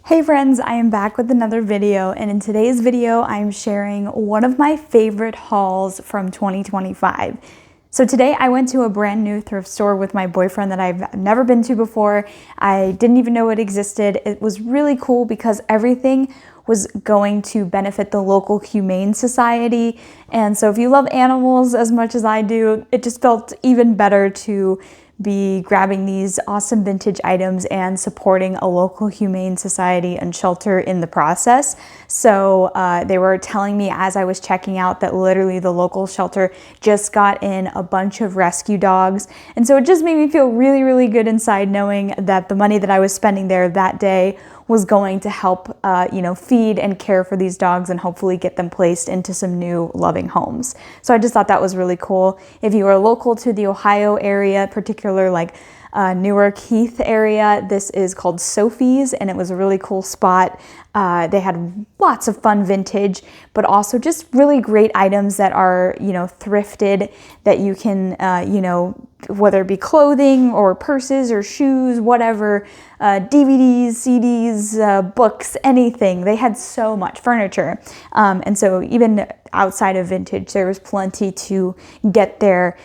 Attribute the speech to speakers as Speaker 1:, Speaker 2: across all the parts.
Speaker 1: Hey friends, I am back with another video, and in today's video I'm sharing one of my favorite hauls from 2025. So today I went to a brand new thrift store with my boyfriend that I've never been to before. I didn't even know it existed. It was really cool because everything was going to benefit the local humane society. And so if you love animals as much as I do, it just felt even better to be grabbing these awesome vintage items and supporting a local humane society and shelter in the process. So they were telling me as I was checking out that literally the local shelter just got in a bunch of rescue dogs. And so it just made me feel really, really good inside knowing that the money that I was spending there that day was going to help, feed and care for these dogs and hopefully get them placed into some new loving homes. So I just thought that was really cool. If you are local to the Ohio area, particular like Newark Heath area, this is called Sophie's, and it was a really cool spot. They had lots of fun vintage, but also just really great items that are, thrifted, that you can, whether it be clothing or purses or shoes, whatever, DVDs, CDs, books, anything. They had so much furniture. And so even outside of vintage, there was plenty to get there.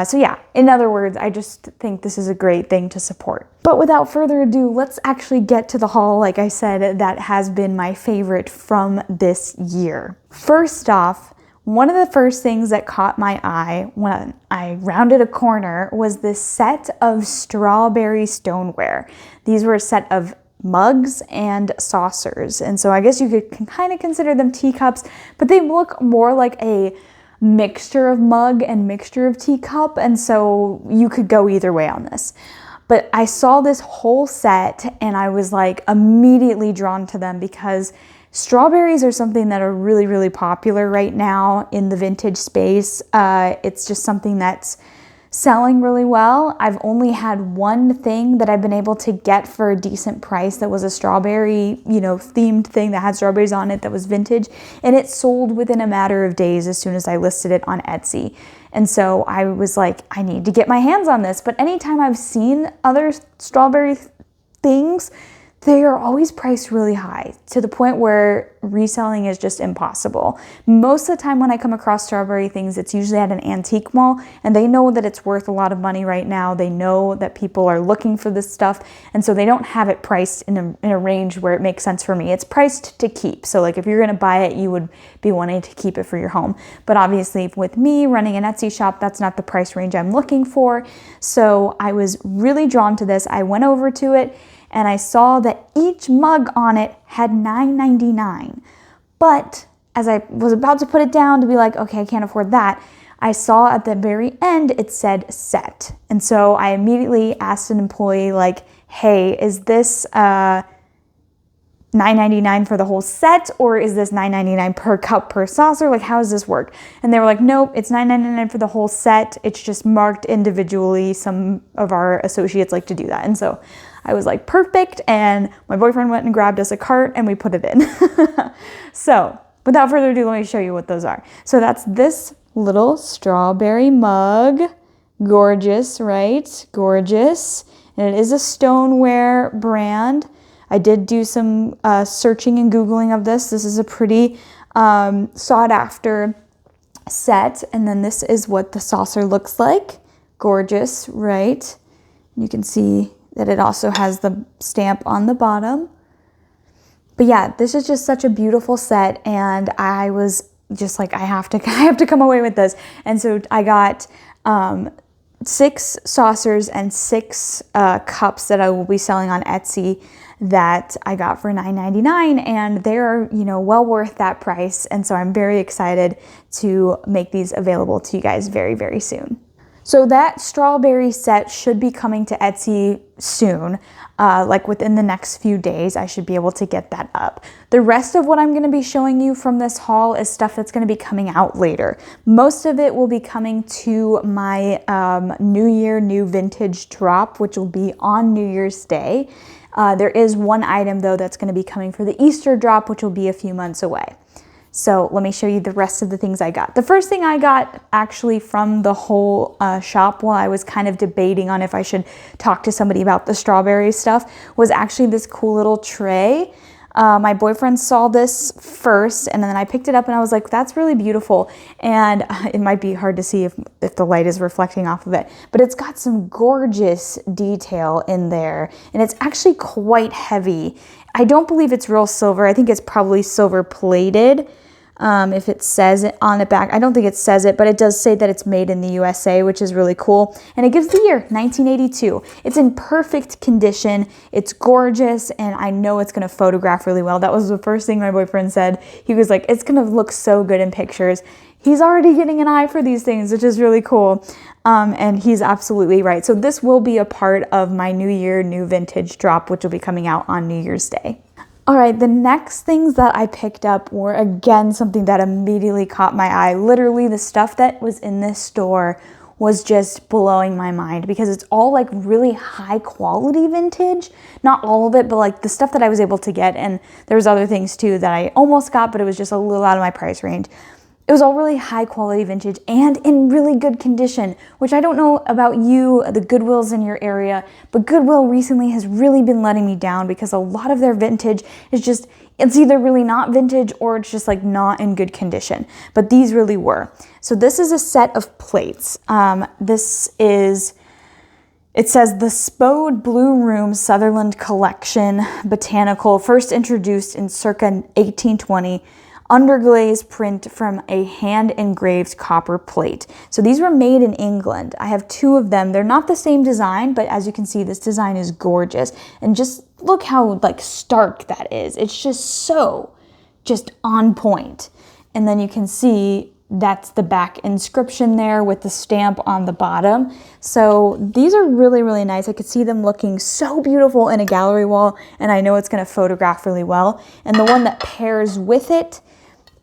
Speaker 1: So yeah, in other words, I just think this is a great thing to support. But without further ado, let's actually get to the haul, like I said, that has been my favorite from this year. First off, one of the first things that caught my eye when I rounded a corner was this set of strawberry stoneware. These were a set of mugs and saucers. And so I guess you could kind of consider them teacups, but they look more like a mixture of mug and mixture of teacup, and so you could go either way on this. But I saw this whole set and I was like immediately drawn to them because strawberries are something that are really, really popular right now in the vintage space. It's just something that's selling really well. I've only had one thing that I've been able to get for a decent price that was a strawberry, themed thing that had strawberries on it that was vintage, and it sold within a matter of days as soon as I listed it on Etsy. And so I was like, I need to get my hands on this. But anytime I've seen other strawberry things, they are always priced really high to the point where reselling is just impossible. Most of the time when I come across strawberry things, it's usually at an antique mall, and they know that it's worth a lot of money right now. They know that people are looking for this stuff, and so they don't have it priced in a range where it makes sense for me. It's priced to keep. So like if you're gonna buy it, you would be wanting to keep it for your home. But obviously with me running an Etsy shop, that's not the price range I'm looking for. So I was really drawn to this. I went over to it and I saw that each mug on it had $9.99. But as I was about to put it down to be like, okay, I can't afford that, I saw at the very end it said set. And so I immediately asked an employee like, hey, is this $9.99 for the whole set, or is this $9.99 per cup per saucer? Like, how does this work? And they were like, nope, it's $9.99 for the whole set. It's just marked individually. Some of our associates like to do that. And so I was like, perfect. And my boyfriend went and grabbed us a cart and we put it in. So without further ado, let me show you what those are. So that's this little strawberry mug. Gorgeous, right? Gorgeous. And it is a stoneware brand. I did do some searching and Googling of this. This is a pretty sought after set. And then this is what the saucer looks like. Gorgeous, right? You can see that it also has the stamp on the bottom. But yeah, this is just such a beautiful set, and I was just like, I have to come away with this. And so I got 6 saucers and 6 cups that I will be selling on Etsy that I got for $9.99, and they're, well worth that price. And so I'm very excited to make these available to you guys very, very soon. So that strawberry set should be coming to Etsy soon, like within the next few days. I should be able to get that up. The rest of what I'm going to be showing you from this haul is stuff that's going to be coming out later. Most of it will be coming to my New Year New Vintage drop, which will be on New Year's Day. There is one item though that's going to be coming for the Easter drop, which will be a few months away. So let me show you the rest of the things I got. The first thing I got actually from the whole shop while I was kind of debating on if I should talk to somebody about the strawberry stuff was actually this cool little tray. My boyfriend saw this first and then I picked it up and I was like, that's really beautiful. And it might be hard to see if the light is reflecting off of it, but it's got some gorgeous detail in there and it's actually quite heavy. I don't believe it's real silver. I think it's probably silver plated. If it says it on the back, I don't think it says it, but it does say that it's made in the USA, which is really cool. And it gives the year 1982. It's in perfect condition. It's gorgeous. And I know it's going to photograph really well. That was the first thing my boyfriend said. He was like, it's going to look so good in pictures. He's already getting an eye for these things, which is really cool. And he's absolutely right. So this will be a part of my New Year, New Vintage drop, which will be coming out on New Year's Day. All right, the next things that I picked up were, again, something that immediately caught my eye. Literally, the stuff that was in this store was just blowing my mind because it's all like really high quality vintage. Not all of it, but like the stuff that I was able to get. And there was other things too that I almost got, but it was just a little out of my price range. It was all really high quality vintage and in really good condition, which I don't know about you, the Goodwills in your area, but Goodwill recently has really been letting me down because a lot of their vintage is just, it's either really not vintage or it's just like not in good condition, but these really were. So this is a set of plates. It says the Spode Blue Room Sutherland Collection Botanical, first introduced in circa 1820. Underglaze print from a hand-engraved copper plate. So these were made in England. I have two of them. They're not the same design, but as you can see, this design is gorgeous. And just look how like stark that is. It's just on point. And then you can see that's the back inscription there with the stamp on the bottom. So these are really, really nice. I could see them looking so beautiful in a gallery wall, and I know it's going to photograph really well. And the one that pairs with it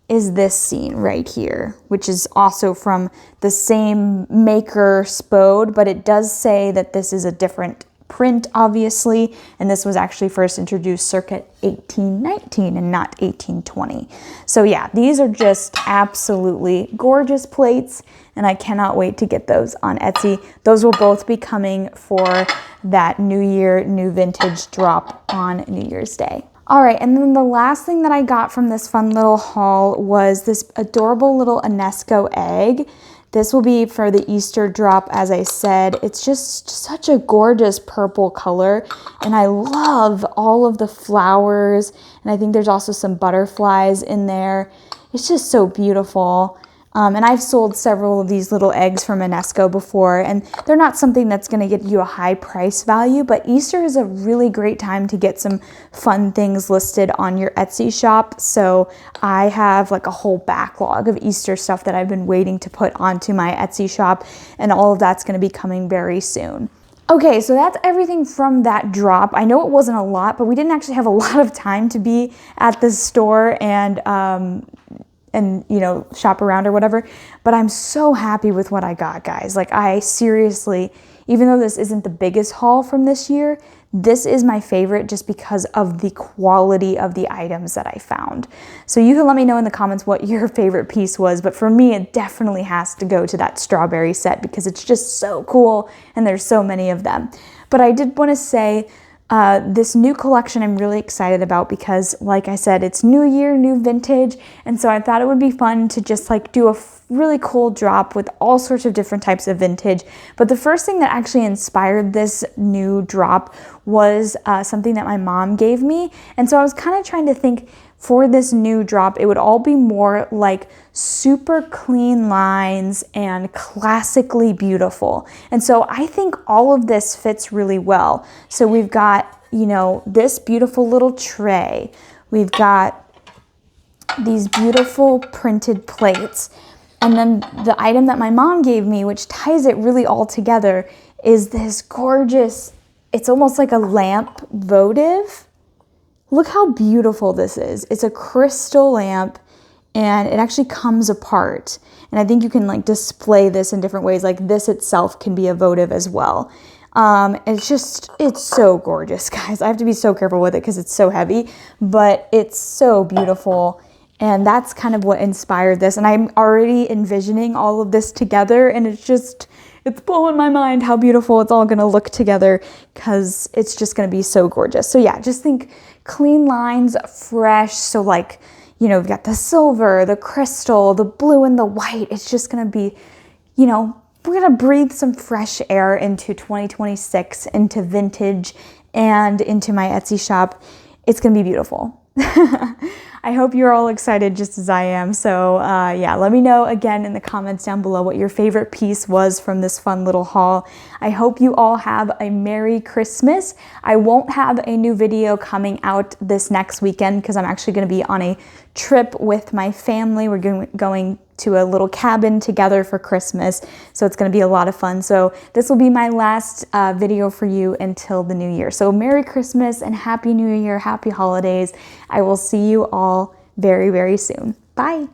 Speaker 1: is this scene right here, which is also from the same maker, Spode, but it does say that this is a different print, obviously, and this was actually first introduced circa 1819 and not 1820. So yeah, these are just absolutely gorgeous plates, and I cannot wait to get those on Etsy. Those will both be coming for that New Year, New Vintage drop on New Year's Day. All right, and then the last thing that I got from this fun little haul was this adorable little UNESCO egg. This will be for the Easter drop, as I said. It's just such a gorgeous purple color, and I love all of the flowers, and I think there's also some butterflies in there. It's just so beautiful. And I've sold several of these little eggs from UNESCO before, and they're not something that's going to get you a high price value, but Easter is a really great time to get some fun things listed on your Etsy shop. So I have like a whole backlog of Easter stuff that I've been waiting to put onto my Etsy shop, and all of that's going to be coming very soon. Okay, so that's everything from that drop. I know it wasn't a lot, but we didn't actually have a lot of time to be at the store and you know, shop around or whatever, but I'm so happy with what I got, guys. Like, I seriously, even though this isn't the biggest haul from this year, this is my favorite just because of the quality of the items that I found. So you can let me know in the comments what your favorite piece was, but for me, it definitely has to go to that strawberry set because it's just so cool and there's so many of them. But I did want to say, this new collection I'm really excited about because, like I said, it's New Year, New Vintage, and so I thought it would be fun to just like do a really cool drop with all sorts of different types of vintage. But the first thing that actually inspired this new drop was something that my mom gave me, and so I was kind of trying to think for this new drop, it would all be more like super clean lines and classically beautiful. And so I think all of this fits really well. So we've got, you know, this beautiful little tray. We've got these beautiful printed plates. And then the item that my mom gave me, which ties it really all together, is this gorgeous, it's almost like a lamp votive. Look how beautiful this is. It's a crystal lamp and it actually comes apart. And I think you can like display this in different ways. Like this itself can be a votive as well. It's so gorgeous, guys. I have to be so careful with it because it's so heavy, but it's so beautiful. And that's kind of what inspired this. And I'm already envisioning all of this together, and it's blowing my mind how beautiful it's all gonna look together, because it's just gonna be so gorgeous. So yeah, just think clean lines, fresh. So like, you know, we've got the silver, the crystal, the blue and the white. It's just gonna be, you know, we're gonna breathe some fresh air into 2026, into vintage, and into my Etsy shop. It's gonna be beautiful. I hope you're all excited just as I am. So yeah, let me know again in the comments down below what your favorite piece was from this fun little haul. I hope you all have a Merry Christmas. I won't have a new video coming out this next weekend because I'm actually going to be on a trip with my family. We're going to a little cabin together for Christmas, so it's going to be a lot of fun. So this will be my last video for you until the new year. So Merry Christmas and Happy New Year, Happy Holidays. I will see you all very, very soon. Bye.